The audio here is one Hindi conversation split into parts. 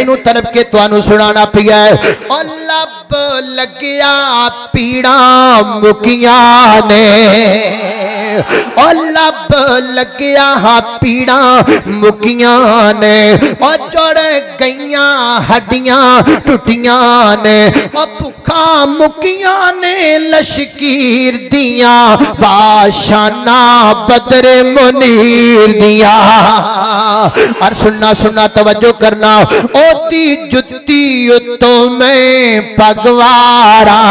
मैनू तलब के तुहानू सुनाना पिया है। और लब लगिया पीड़ा मुकिया ने, और लब लगिया पीड़ा मुकिया ने, और जुड़ गईया हड्डियां टुटिया ने, और भुखा मुकिया ने लशकीर दिया वाशाना बदरे मुनीर दिया। और सुनना सुनना तवज्जो करना, ओती जुत्ती तो मैं पगवारा।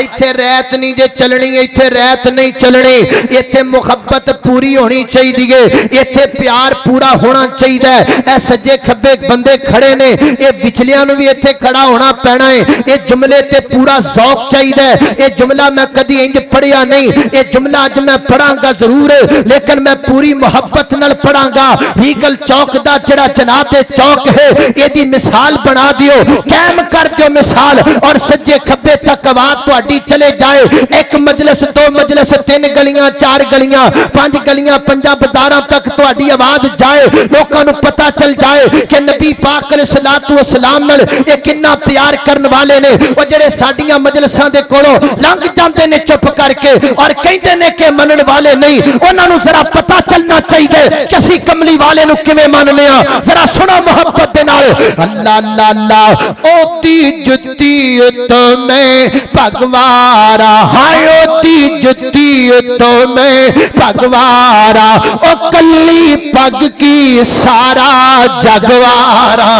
इत्थे रैत नहीं जे चलनी, इत्थे रैत नहीं चलनी, इत्थे मुहब्बत पूरी होनी चाहिए, इत्थे प्यार पूरा होना चाहिए। ऐ सज्जे खब्बे बंदे खड़े ने, ये विचलियां नूं भी इत्थे खड़ा होना पैना है। ये जुमले ते पूरा ज़ौक चाहिए। ये जुमला मैं कदी इंज पढ़िया नहीं, ये जुमला अज मैं पढ़ांगा जरूर, लेकिन मैं पूरी मुहब्बत नाल पढ़ांगा। रीगल चौक दा जिहड़ा जनाब दे चौक है, इहदी मिसाल बना दियो, कायम कर दियो मिसाल, और सज्जे खब्बे तक आवाज तुहाडी चले जाए। एक मजलिस, दो मजलिस, तीन गलियां, चार गलियां, पांच गलियां, पंजा बाजारां तक तुहाडी आवाज जाए, लोकां नूं पता चल जाए कि नबी पाक अलैहिस्सलातु वस्सलाम नाल ये कितना प्यार करन वाले ने। वो जेड़े साडियां मजलिसां दे कोलों लंघ जांदे ने चुप करके और कहंदे ने कि मनण वाले नहीं, उन्हां नूं जरा पता चलना चाहिए कि असीं कमली वाले नूं किवें मनने आ। जरा सुनो मोहब्बत दे नाल, अल्लाह अल्लाह अल्लाह। ओती जुत्ती तो मैं भगवारा, हाय ओती जुत्ती तो मैं भगवारा, ओ कल्ली पग की सारा जगवारा,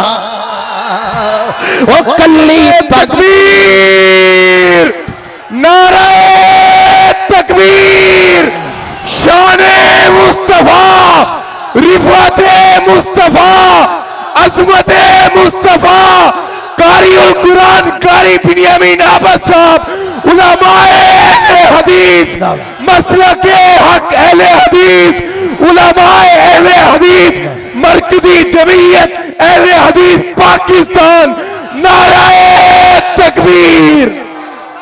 ओ कल्ली तकबीर, नारे तकबीर, शाने मुस्तफा, रिफाते मुस्तफा, अज़मते मुस्तफा, कारिउल कुरान कारी बिन्यामीन अब्बास साहब, उलमाए हदीस, मसलके हक अहले हदीस, उलमाए अहले हदीस, मरकजी जमीयत अहले हदीस पाकिस्तान, नाराए तकबीर।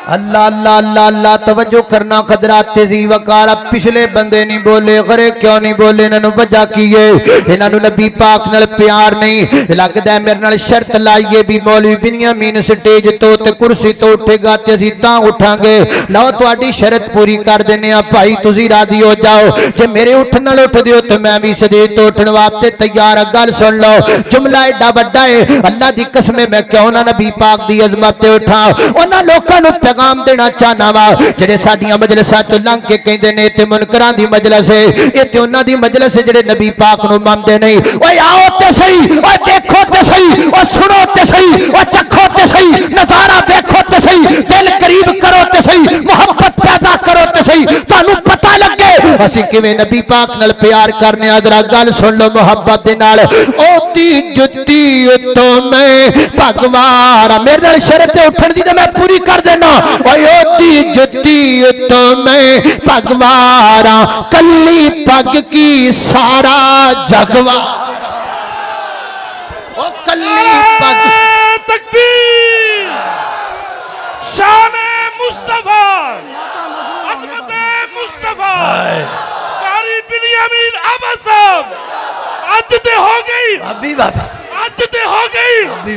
अल्लाह अल्लाह अल्लाह अल्लाह। तवज्जो करना खदरात तेजी वकार। पिछले बंदे नहीं बोले, खरे क्यों नहीं बोले? इन्होंने वजह की है, इन्होंने नबी पाक नाल प्यार नहीं लगता है। मेरे नाल शर्त लाइए भी मौलवी बिन्यामीन स्टेज तो ते कुर्सी तो उठेगा ते असीं तां उठांगे। लो तुहाडी शर्त पूरी कर देने आ भाई, तुसीं राजी हो जाओ। जे मेरे उठन नाल उठ दिओ ते मैं भी स्टेज तो उठण वास्ते तैयार। गल सुन लो, जुमला एडा वड्डा है, अल्लाह दी कसम मैं क्यों ना नबी पाक दी अजमत ते उठा। उन्हां लोकां नूं पैगाम देना चाहना वा जेडे साडियां मजलिसां तो लंघ के कहंदे ने ते मुनकरां दी मजलिस है, ये ते उन्हां दी मजलिस है जेडे नबी पाक नूं मनदे नहीं। ओए आओ ते सही, ओए देखो ते सही, ओए सुनो ते सही, ओए चखो ते सही, नजारा देखो ते सही, दिल करीब करो ते सही, मोहब्बत पैदा करो ते सही, तानू पता लगे असीं किवें नबी पाक नाल प्यार करने। जरा गल सुन लो मोहब्बत दे नाल। ओती जुत्ती तो मैं भगवारा, मेरे नाल शर्त उठण दी ते मैं पूरी कर देना। ओती जुत्ती तो मैं भगवारा, कल्ली पग की सारा जगवारा, ओ कल्ली पग। तकबीर, शाने मुस्तफा, अज़मते मुस्तफा, कारी बिन्यामीन अब्बास साहब, आज ते हो गई अभी बाबा, आज ते हो गई अभी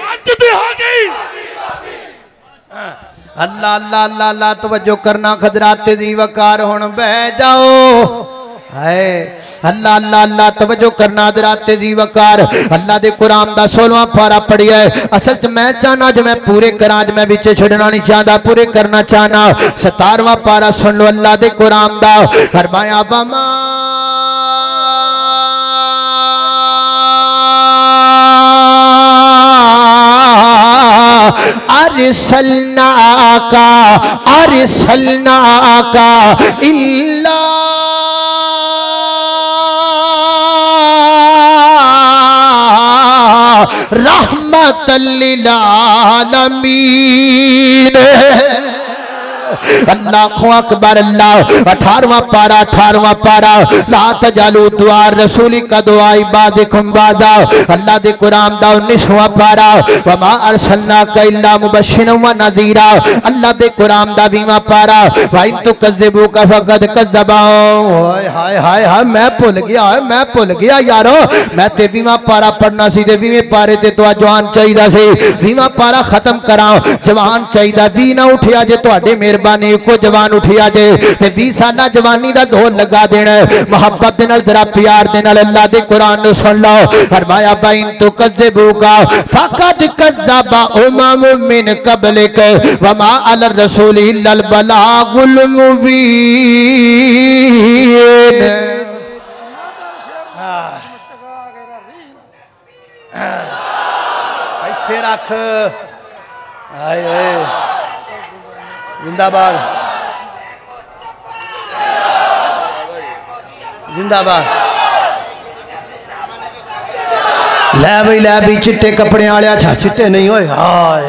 आज ते हो गई। अल्लाह अल्लाह अल्लाह अल्लाह। तवज्जो करना खदरात तेजी वकार, हुण बह जाओ है। अल्लाह अल्लाह अल्लाह। तवज्जो करना हज़रात तेजी वकार। अल्लाह दे कुरान दा 16वां पारा पढ़िया है। असल च मैं चाहना जो मैं पूरे करा, जो मैं विच छड़ना नहीं चाहता, पूरे करना चाहना। 17वां पारा सुन लो अल्लाह दे कुरान दा। फरमाया वमा अरसलना का इल्ला रहमतल लिल आलमीन। अल्लाहु अकबर अल्लाह 18वां पारा ला तजालू दुआ रसूली का दुआ इबादिकुम बादा अल्लाह दे कुरान दा 19वां पारा वमा अरसलनाका इल्ला मुबश्शिरन व नज़ीरा अल्लाह दे कुरान दा 20वां पारा व इन तुकज़्ज़िबू का फक़द कज़्ज़बा हाय हाय हाय मैं भूल गया यारो मैं 23वां पारा पढ़ना सी ते 20वें पारे ते तो जवान चाहिदा सी 20वां पारा खत्म करा जवान चाहिदा 20 ना उठिया जे तुहाडी मेहरबानी को जवान उठिया जे ते 20 साल जवानी दा ढोल लगा देना मोहब्बत दे नाल जरा प्यार दे नाल अल्लाह दे कुरान नु सुन लो फरमाया बाइन तो कज़्ज़बूका फक़द कज़्ज़बा उमम मिन क़ब्लिक वमा अल रसूल इल्लल बलागुल मुबीन इत्थे रख हाय जिंदाबाद जिंदाबाद लै भी चिट्टे कपड़े वाले अच्छा चिट्टे नहीं होए हाय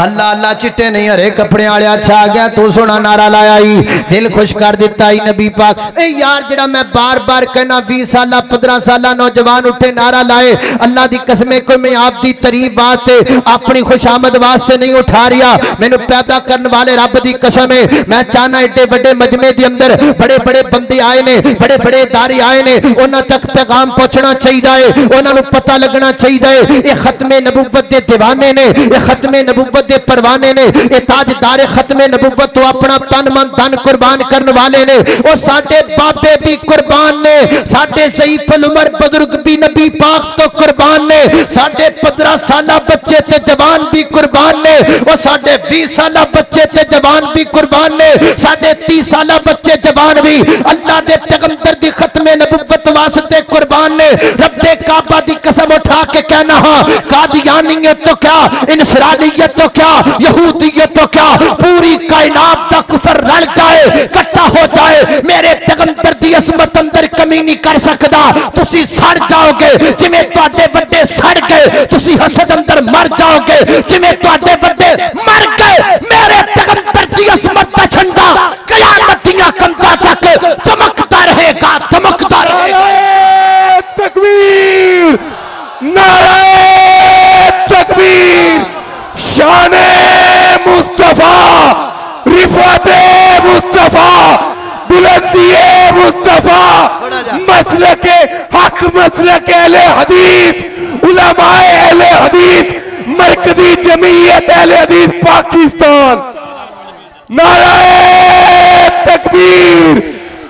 अल्लाह अल्लाह चिट्टे नहीं हरे कपड़े वाले अच्छा आ गया तू सोना नारा लाया ही दिल खुश कर दिता ही नबी पाक ए यार जड़ा मैं बार बार कहना 20 साल 15 साल नौजवान उठे नारा लाए अल्लाह दी कसमें कोई मैं आप दी तारीफ वास्ते अपनी खुशामद वास्ते नहीं उठा रिया मैनू पैदा करने वाले रब दी कसम है मैं चाहना एडे बड़े मजमे दे अंदर बड़े बड़े बंदे आए ने बड़े बड़े दारी आए ने उन्हां तक पैगाम पहुंचना चाहिए है उन्हां नू पता लगना चाहिए ये खत्मे नबुव्वत दे दीवाने ने ये खत्मे नबुव्वत दे परवाने ने ये ताजदार खत्मे नबुव्वत तो अपना तन मन धन कुर्बान करने वाले ने वो साडे बाबे भी कुर्बान ने साडे ज़ईफ़ुल उमर बुजुर्ग भी नबी पाक तो कुर्बान ने साडे 15 साल बच्चे ते जवान भी कुर्बान ने वो साडे 20 साल बच्चे ते जवान भी कुर्बान ने साडे 30 साल बच्चे जवान भी अल्लाह दे पैगंबर दी खत्मे नबुव्वत वास्ते कुर्बान ने रब्बे काबा दी कसम उठा के कहना हाँ कादियानियत तो क्या इंसरानियत तो क्या यहूदियत तो क्या पूरी कायनात दा कुफर रल जाए इकट्ठा हो जाए मेरे पैगंबर दी असमत अंदर कमी नहीं कर सकदा तुसी सड़ जाओगे जिवें तुहाडे वड्डे सड़ गए तुसी हसद अंदर मर जाओगे जिवें तुहाडे वड्डे मर गए मेरे पैगंबर दी असमत दा झंडा कयामत दियां कंधां तक चमकता रहेगा तकबीर नारे तकबीर शाने मुस्तफा रिफाते मुस्तफा बुलंदिए मुस्तफा मसलके हक मसलके अहले हदीस उलमाए अहले हदीस मरकजी जमीयत अहले हदीस पाकिस्तान नारे तकबीर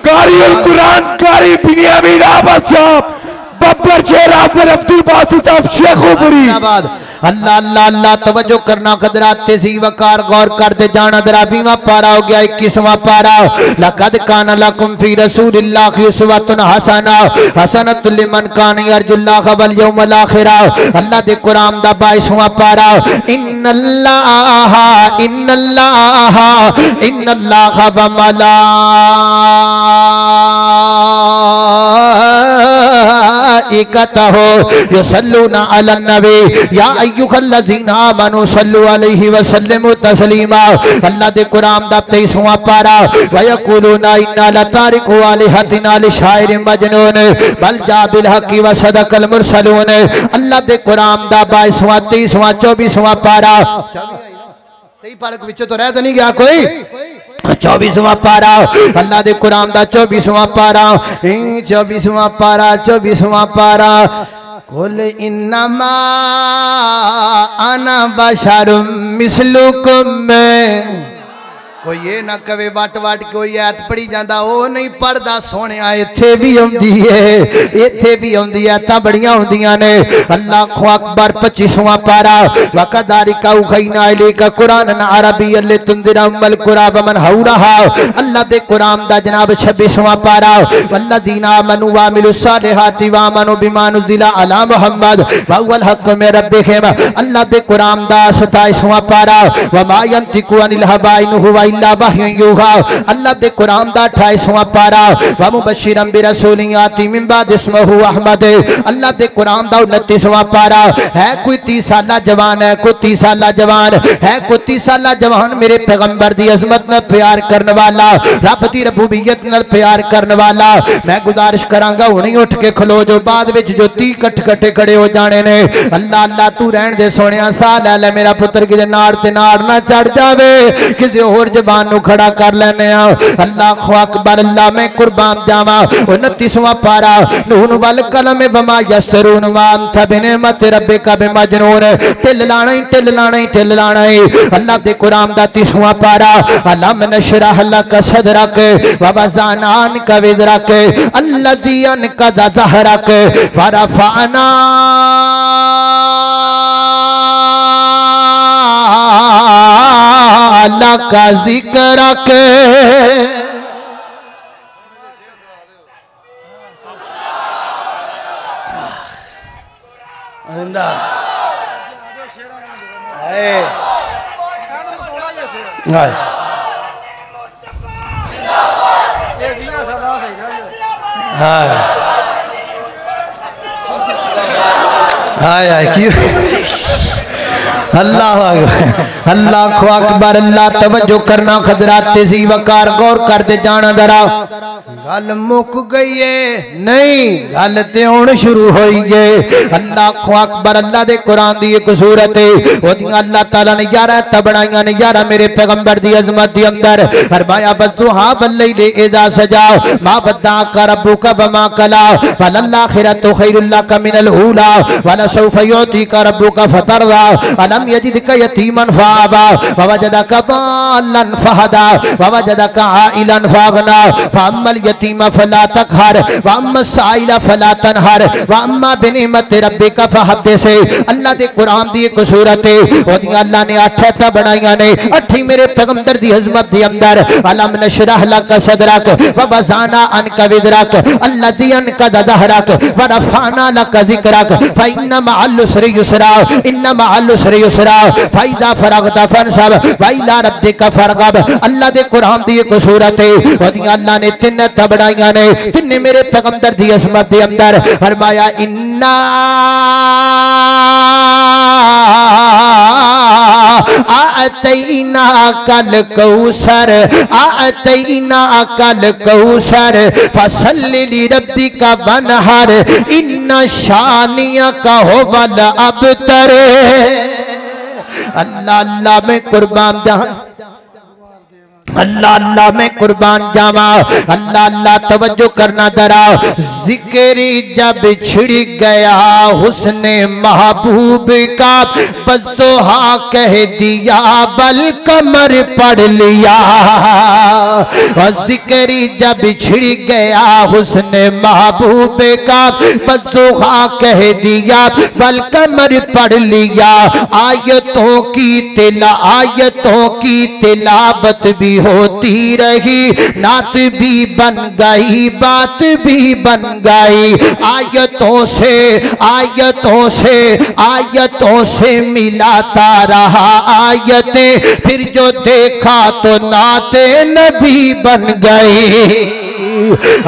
कारियुल कुरान कारी बिनियामीन अब्बास साहब बब्बर शेर आफर अब्दुल बासित साहब शेखोपुरी अल्लाह अल्लाह अल्लाह तवज्जो करना खदरात तेजी वकार गौर करते जाना दरा 20वां पारा हो गया 21वां पारा लक़द काना लकुम फी रसूलिल्लाहि उस्वतुन हसना हसनतुल लिमन कान यरजुल्लाह वल यौमल आखिर अल्लाह दे कुरान दा 22वां पारा इन्नल्लाह व मलाइकतहु युसल्लूना अलन नबी या अय्युहल्लज़ीना आमनू सल्लु अलैहि व सल्लिमू तस्लीमा अल्लाह दे कुरान दा 23वां पारा व यक़ूलूना इन्ना लतारिकु आलिहतिना लिशाइरिन मजनून बल जा बिल हक़्क़ि व सदक़ल मुरसलून अल्लाह दे कुरान दा 22वां 23वां 24वां पारा सही पारक विच तो रह तो नहीं गया कोई 24वां पारा अल्लाह दे कुरान दा 24वां पारा 24वां पारा कुल इन्नमा अना बशरुम मिसलुकुम कोई ये ना कवे वट वट कोई ऐत पढ़ी जाता वो नहीं पढ़ता सोने इत्थे भी आउंदी है ऐतां बड़ियां होंदियां ने अल्लाहु अकबर 25वां पारा वकदारिका उखैना इलैका कुरानन अरबिय्यन लितुंदिरा उम्मल कुरा व मन हौलहा अल्लाह दे कुरान दा जनाब 26वां पारा वल्लज़ीना आमनू व अमिलुस सालिहाति व आमनू बिमा नुज़िला अला मुहम्मद व हुवल हक़्क़ु मिन रब्बिहिम अल्लाह दे कुरान दा 27वां पारा व मा यंतिकु अनिल हवा इन हुवा इल्ला वह्युन यूहा अल्लाह दे कुरान दा 28वां पारा व मुबश्शिरन बि रसूलिन याती मिन बाद इस्मुहु अहमद अल्लाह दे कुरान दा 29वां पारा है कोई 30 साला जवान है, कोई 30 साला जवान है, कोई 30 साला जवान मेरे पैगंबर दी अजमत नाल प्यार करने वाला, रब दी रबूबियत नाल प्यार करने वाला। मैं गुजारिश करांगा हुणे उठ के खलो जो, बाद विच जो 30 कट्ठे खड़े हो जाने ने। अल्लाह अल्लाह तू रहन दे सोहणिया, साह लै ले मेरा पुत्र किते नाड़ ते नाड़ ना चढ़ जावे, किसी होर जबान नूं खड़ा कर लैने आ। अल्लाह अकबर, अल्लाह मैं कुर्बान जावा। 29वां पारा नून वल कलम वमा यस्तरून वाम थबिने मत रब्बे का बेमजनूर। टिल लाना ही टिल लाना ही टिल लाना ही। अल्लाह दे कुरान दा 30वां पारा अलम नशरह लक सदरक व वज़अना अनका विज़रक अल्लज़ी अनक़ज़ ज़हरक व रफ़अना लक ज़िक्रक। अल्लाह अल्लाह अकबर, अल्लाह तवज्जो करना, खदरात तेजी वकार गौर करते जाना। जरा गल मुक गई है नहीं, गल ते हुण शुरू होई है। अल्लाह अकबर, अल्लाह दे कुरान दी एक सूरत है, ओदियां अल्लाह ताला ने 11 तबड़ाइयां ने 11 मेरे पैगंबर दी अजमत दी अंदर। फरमाया वज़ुहा वल्लैलि इज़ा सजा मा वद्दाअका रब्बुका वमा कला वलल आखिरतु खैरुल लक मिनल ऊला वलसौफा युअतीका रब्बुका फतरदा अलम यजिदका यतीमन फआवा ववजदका दाल्लन फहदा ववजदका आइलन फअगना फअम्मल यतीम फला तकहर वअम्मा साइला फला तनहर वअम्मा बिनिमति रब्बिका फहद्दिस। अल्लाह दे कुरान दी एक सूरत है, ओदियां अल्लाह ने 8 बनाईयां ने। 8 मेरे पैगंबर दी अजमत दी अंदर अलम नशरह लक सदरक व वज़अना अनका विज़रक अल्लज़ी अनक़ज़ ज़हरक व रफ़अना लक ज़िक्रक फ़इन्न मअल उसरि युसरा इन्न मअल उसरि युसरा फ़इज़ा फ़रग़ता फ़ंसब व इला रब्बिका फ़रग़ब। अल्लाह दे कुरान दी एक सूरत है, ओदियां अल्लाह ने 3 तबड़ाइयां ने। 3 मेरे पैगंबर दी अजमत दे अंदर फरमाया इन्ना आतैना कल कौसर आतैना कल कौसर फसल्लि लिरब्बिका वनहर इन्ना शानियका हुवल अबतर। अल्लाह अल्लाह में कुर्बान जान, अल्लाह अल्लाह में कुर्बान जावा। अल्लाह अल्लाह तवज्जो करना जरा। जिक्री जब छिड़ गया हुस्ने महबूब का बज़ोहा कह दिया बल कमर पढ़ लिया। और जिक्री जब छिड़ गया हुस्ने महबूब का बज़ोहा कह दिया बल कमर पढ़ लिया। आयतों की तिलावत भी होती रही, नात भी बन गई, बात भी बन गई। आयतों से मिलाता रहा आयतें, फिर जो देखा तो नाते नबी बन गई।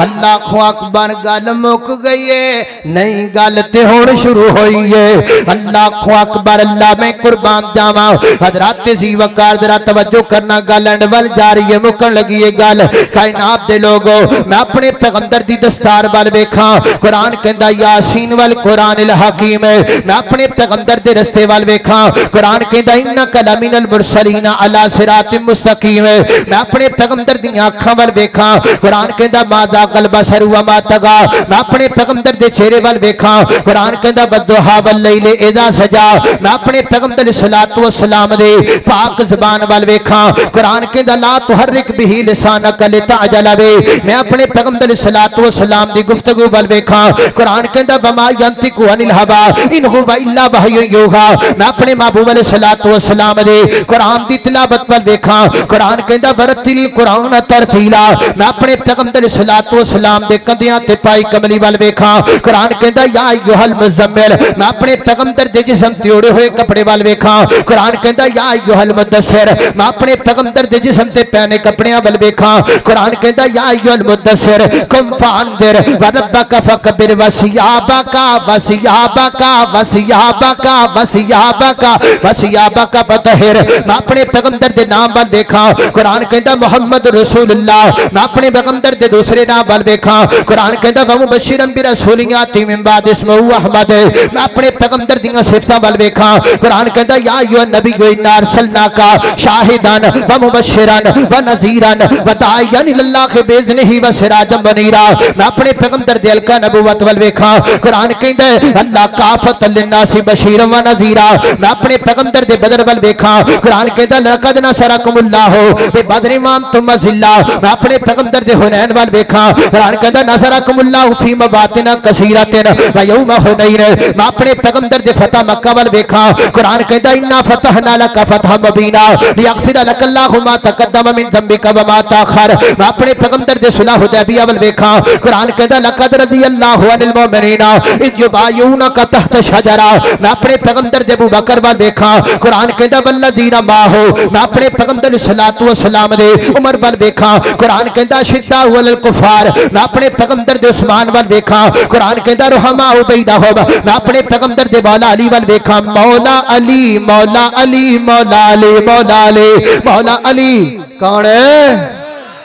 अल्लाह अकबर, गल मुक गई है नहीं, गल ते हुण शुरू हुई है। अल्लाह अकबर, अल्लाह मैं कुर्बान जावा। हजरात जी वकार जरा तवज्जो करना, गल एंड वल जा रही है, मुकन लगी है गल। कायनात दे लोगो, मैं अपने पैगंबर दी दस्तार वल वेखा। कुरान कहंदा यासीन वल कुरानिल हकीम है। मैं अपने पैगंबर दे रस्ते वल वेखा। कुरान कहंदा इन्नका लमिनल मुरसलीन अला सिरातिम मुस्तकीम है। मैं अपने पैगंबर दी आंखां वल वेखा। कुरान कहंदा मादा कल बसर व मा तगा। मैं अपने पैगंबर दे चेहरे वल वेखा। कुरान कहंदा बद्दुहा वल लैल इज़ा सजा। मैं अपने पैगंबर सलातो व सलाम दे पाक ज़बान वल वेखा। कुरान कहंदा ला तुहर्रिक बिही लिसानक लितअजल बि। मैं अपने पैगंबर सलातो व सलाम दी गुफ्तगू वल वेखा। कुरान कहंदा वमा यंतिकु अनिल हवा इन हुवा इल्ला वहयु युहा। मैं अपने महबूब अलैहि सलातो व सलाम दे कुरान दी तिलावत वल वेखा। कुरान कहंदा वरतिल कुरान तरतीला। मैं अपने पैगंबर सलातो सलाम दे कंधियां ते पाई कमली वाल वेखा। कुरान कहंदा या अय्युहल मुज़म्मिल, मैं अपने पैगंबर दे जिस्म ते ओढ़े हुए कपड़े वाल वेखा। कुरान कहंदा या अय्युहल मुद्दस्सिर, मैं अपने पैगंबर दे जिस्म ते पहने कपड़ियां वाल वेखा। कुरान कहंदा या अय्युहल मुद्दस्सिर कुम फअंदिर व रब्बका फकब्बिर वसियाबका वसियाबका वसियाबका वसियाबका वसियाबका फतहिर, मैं अपने पैगंबर दे नाम वाल वेखा। कुरान कहंदा मुहम्मद रसूलुल्लाह, मैं अपने पैगंबर दे दूसरे नाम वाल वेखा। कुरान कहंदा व मुबश्शिरन बिरसूलिन याती मिन बाद इस्मुहु अहमद, मैं अपने पैगंबर दी सिफतां वाल वेखा। कुरान कहंदा या अय्युहन नबिय्यु इन्ना अरसलनाका शाहिदन व मुबश्शिरन व नज़ीरन व दाइयन इलल्लाहि बिइज़निहि व सिराजन मुनीरा, मैं अपने पैगंबर दे अलका नबुवत वाल वेखा। कुरान कहंदा अल्लाह काफत लिन्नासि बशीरन व नज़ीरा, मैं अपने पैगंबर दे बदर वाल वेखा। कुरान कहंदा लक़द नसरकुमुल्लाहु बिबदरिन व अंतुम अज़िल्ला, मैं अपने पैगंबर दे हुनैन वाल वेखा। कुरान कहंदा नसरकुमुल्लाहु फी मवातिन कसीरतिन व यौम हुनैन, मैं अपने पैगंबर दे फतह मक्का वाल वेखा। कुरान कहंदा इन्ना फतहना लका फतहन मुबीना लियग़फ़िर लकल्लाहु मा तक़द्दम मिन ज़ंबिका व मा तअख़्ख़र, मैं अपने पैगंबर दे सुलह हुदैबिया वाल वेखा। कुरान कहंदा लक़द रज़ियल्लाहु अनिल मुमिनीना इज़ युबाय्यूनका तहत शजरा, मैं अपने पैगंबर दे अबू बकर वाल वेखा। कुरान कहंदा वल्लज़ीना माहू, मैं अपने पैगंबर सलातो व सलाम दे उमर वाल वेखा। कुरान कहंदा शिद्दाउ अलल कुफ़ार, मैं अपने पैगंबर दे उस्मान वाल वेखा। कुरान कहंदा रुहमाउ बैनहुम, मैं अपने पैगंबर दे मौला अली वाल वेखा। मौला अली मौला अली मौला अली मौला अली मौला अली कौन है?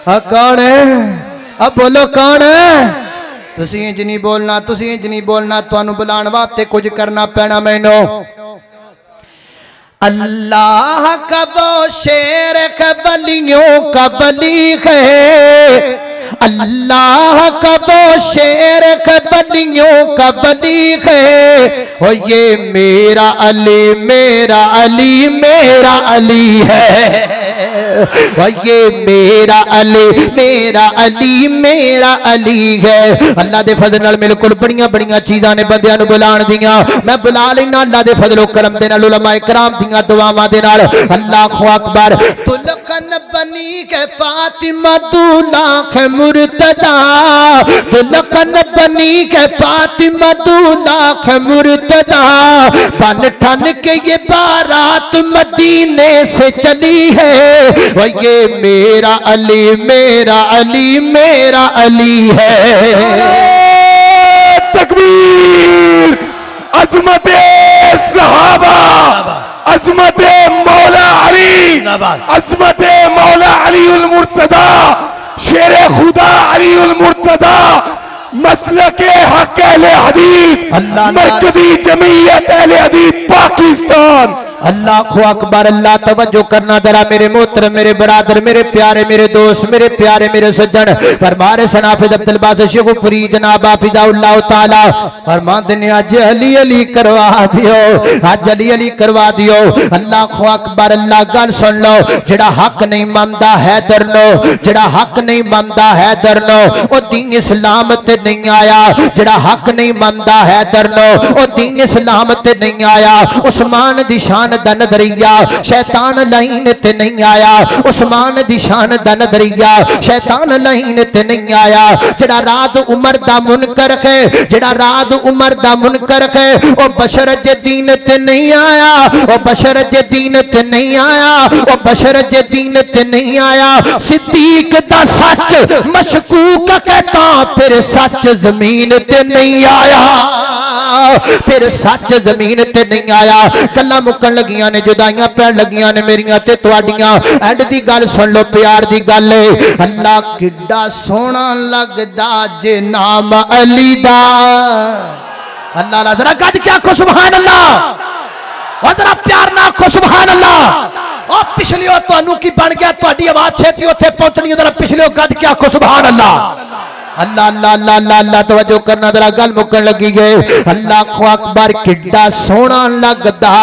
कौन है? अब बोलो कौन है? तुसी इंज नहीं बोलना, तुसी इंज नहीं बोलना, तुहानू बुलाण वास्ते कुछ करना पैना मैनू। अल्लाह का वो शेर वलियों का वली है, अल्लाह का वो शेर वलियों का वली है। ओ ये मेरा अली मेरा अली मेरा अली है, ओ ये मेरा अली मेरा अली मेरा अली है। अल्लाह दे फजल नाल बिल्कुल बड़ियां बड़ियां चीज़ां ने बंदियां नूं बुलाण दियां, मैं बुला लेना अल्लाह दे फजलो करम दे नाल उलमाए कराम दियां दुआवां दे नाल। अल्लाहु अकबर। तुलकन बनी के फातिमा दूल्हा है मुर्तजा, तुलकन बनी के फातिमा दूल्हा है मुर्तजा, बन ठन के ये बारात मदीने से चली है। वो ये मेरा अली मेरा अली मेरा अली है। तकबीर, अज़मते सहाबा, अज़मते मौला अली, अज़मते मौला अलीउल मुर्तज़ा, शेरे खुदा अलीउल मुर्तज़ा, मसलके हक़ अहले हदीस, मरकज़ी जमीयत अहले हदीस पाकिस्तान। अल्लाहु अकबर। अल्लाह तवज्जो करना जरा मेरे मोहतरम मेरे बरादर मेरे प्यारे मेरे दोस्त मेरे प्यारे मेरे सज्जन। फरमारे सनाफिद अब्दुल बासित शेखुपुरी जनाब हाफिज़हुल्लाह ताला फरमाते ने अज अली अली करवा दियो, अज अली अली करवा दियो। अल्लाहु अकबर। अल्लाह गल सुन लो, जेड़ा हक नहीं मनदा है दरनो, जेड़ा हक नहीं मनदा है दरनो ओ दीन इस्लाम ते नहीं आया, जेड़ा हक नहीं मनदा है दरनो ओ दीन इस्लाम ते नहीं आया। उस्मान दी शान दा नजरिया शैतान लाइन ते नहीं आया, उस्मान दी शान दा नजरिया शैतान लाइन ते नहीं आया। जेड़ा राज उमर दा मुनकर है, जेड़ा राज उमर दा मुनकर है ओ बशर जे दीन ते नहीं आया, ओ बशर जे दीन ते नहीं आया, ओ बशर जे दीन ते नहीं आया। सिद्दीक दा सच मशकूक कहता फिर सच जमीन ते नहीं आया, फिर सच जमीन ते नहीं आया। गल्लां मुकन लगियां ने, जुदाइयां पैण लगियां ने मेरियां ते तुहाडियां। एंड दी गल सुन लो, प्यार दी गल है। अल्लाह किड्डा सोहना लगदा जे नाम अली दा। अल्लाह ला जरा गज क्या आखो सुभान अल्लाह, और जरा प्यार ना आखो सुभान अल्लाह। और पिछलियो तुहानू की बन गया, तुहाडी आवाज छेती उत्थे पहुंचनी, जरा पिछलियो गज क्या आखो सुभान अल्लाह। अल्लाह अल्लाह अल्लाह अल्लाह अल्लाह तवज्जो करना जरा गल मुकन लगी गए। अल्लाह अकबर किड्डा सोहना लगदा,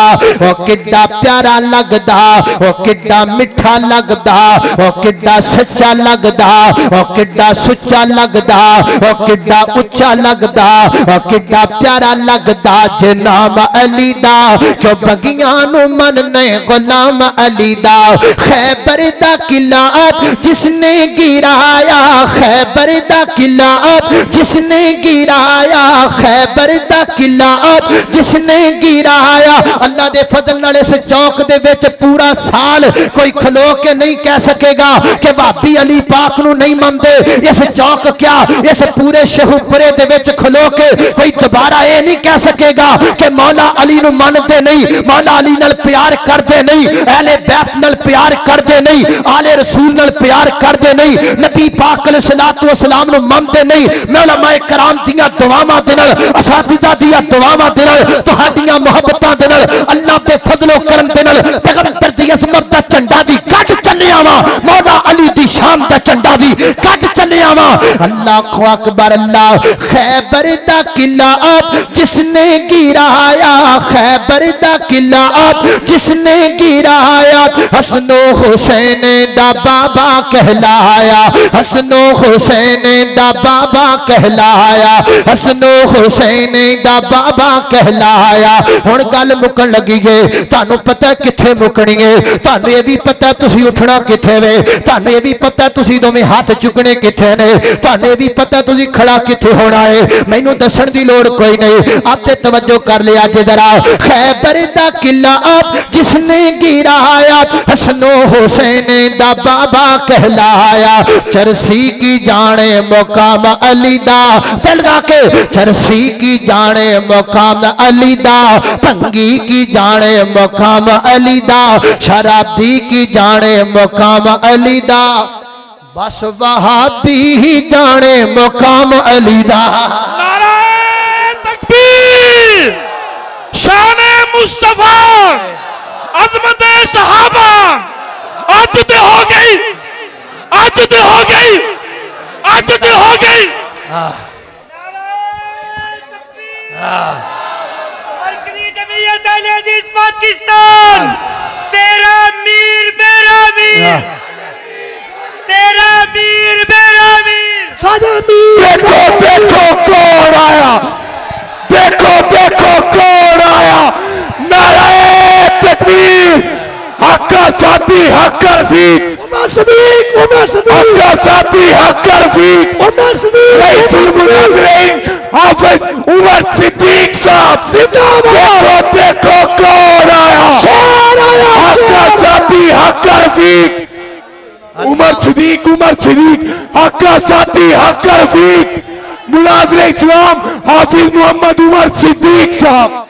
ओ किड्डा प्यारा लगदा, ओ किड्डा मिठा लगदा, ओ किड्डा सच्चा लगदा, ओ किड्डा सुच्चा लगदा, ओ किड्डा उच्चा लगदा, ओ किड्डा प्यारा लगदा जे नाम अली दा। क्यों बगियां नू मनने गुलाम अली दा। खैबर दा किला जिसने गिराया, खैबर दा किला जिसने गिराया, खैबर दा किला जिसने गिराया। अल्लाह दे फजल नाल इस चौक दे विच पूरा साल कोई खलो के नहीं कह सकेगा कि भाभी अली पाक नू नहीं मनदे। इस चौक क्या इस पूरे शहूपुरे दे विच खलो के कोई दोबारा ये नहीं कह सकेगा कि मौला अली नू मनदे नहीं, मौला अली नाल प्यार करदे नहीं, अहले बैत नाल प्यार करदे नहीं, आले रसूल नाल प्यार करदे नहीं, नबी पाक अलैहिस्सलातु वस्सलाम नू मनदे नहीं। मैं उलमाए कराम दियां दुआवां दे नाल, असातिज़ा दियां दुआवां दे नाल, तुहाडियां मुहब्बतां दे नाल, अल्लाह दे फजलो करम दे नाल पैगंबर दी अज़मत दा झंडा भी कट चले आवां, मौला अली दी शान दा झंडा भी कट चले आवां। अल्लाह अकबर अल्लाह। खैबर दा किला जिसने गिराया, खैबर दा किला जिसने गिराया। हसनो हुसैन दा बाबा कहलाया, हसनो हुसैन दा बाबा कहलाया, हसनो हुसैन दा बाबा कहलाया। हुण गल मुकन लगी है। तुहानू पता किथे मुकनी है, तुहानू ये भी पता तुसी उठना किथे वे, तुहानू ये भी पता तुसी दोवें हाथ चुकने किथे ने, तुहानू ये भी पता तुसी खड़ा किथे होना है। मैनू दसण दी लोड़ कोई नहीं, आपते तवज्जो कर लिया जे जरा। खैबर दा किला जिसने गिराया, हसनो हुसैन दा बाबा कहलाया। चरसी की जाने मुकाम अली दा, दिल के चरसी की जाने मुकाम अली दा, भंगी की जाने मुकाम अली दा, शराबी की जाने मुकाम अली दा, बस वहाबी ही जाने मुकाम अली दा। नारे तकबीर, शाने मुस्तफा, अज़मत सहाबा। आज ते हो गई, आज ते हो गई, आज ते हो गई। पाकिस्तान तेरा मीर मेरा मीर, तेरा मीर मेरा मीर, सादा मीर। देखो देखो कौन आया, देखो देखो कौन आया। नारे तकबीर, हक्का साथी हक्का रफीक, उमर सदीक, उमर सदीक, हक्का साथी हक्का रफीक, उमर सदीक, रईसुल मुनाज़िरीन हाफिज उमर सिद्दीक साहब जिंदाबाद। देखो देखो कौन आया, शेर आया, हक्का साथी हक्का रफीक, उमर सिद्दीक, उमर सिद्दीक, हक्का साथी हक्का रफीक, मुनाज़िर इस्लाम हाफिज मोहम्मद उमर सिद्दीक साहब।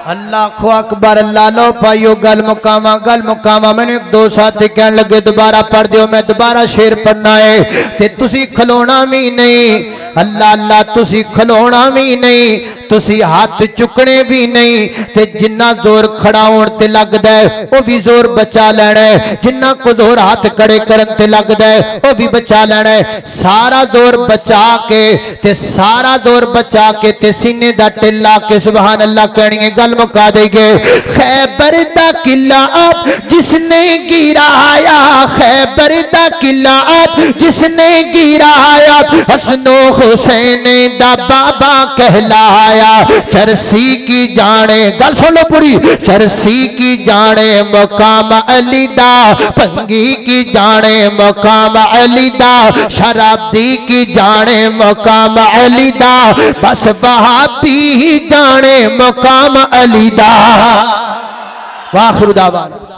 अल्लाह अकबर। अल्लाह लो पाइयो गल मुकामा, गल मुकामा। मैंने एक दो साथी कहने लगे दोबारा पढ़ दियो, मैं दोबारा शेर पढ़ना है ते तुसी खलोना भी नहीं। अल्लाह अल्लाह तुसी खलोना भी नहीं, तुसी हाथ चुकने भी नहीं, ते जिन्ना जोर खड़ा होने ते लगदा है वो भी जोर बचा लेना है, जिन्ना को जोर हाथ खड़े करन ते लगदा है वो भी बचा लेना है। सारा जोर बचा के ते सारा जोर बचा के ते सीने दा टिल्ला के सुभान अल्लाह कहनी है, गल मुका देंगे। खैबर दा किला जिसने गिराया, खैबर दा किला जिसने गिराया, हसनो हुसैन दा बाबा कहलाया। चरसी की जाने, गल सुन लो पूरी, चरसी की जाने मुकाम अली दा, भंगी की जाने मुकाम अली दा, शराबी की जाने मुकाम अली दा, बस वहाबी ही जाने मुकाम अली दा। वाखिर दावाना।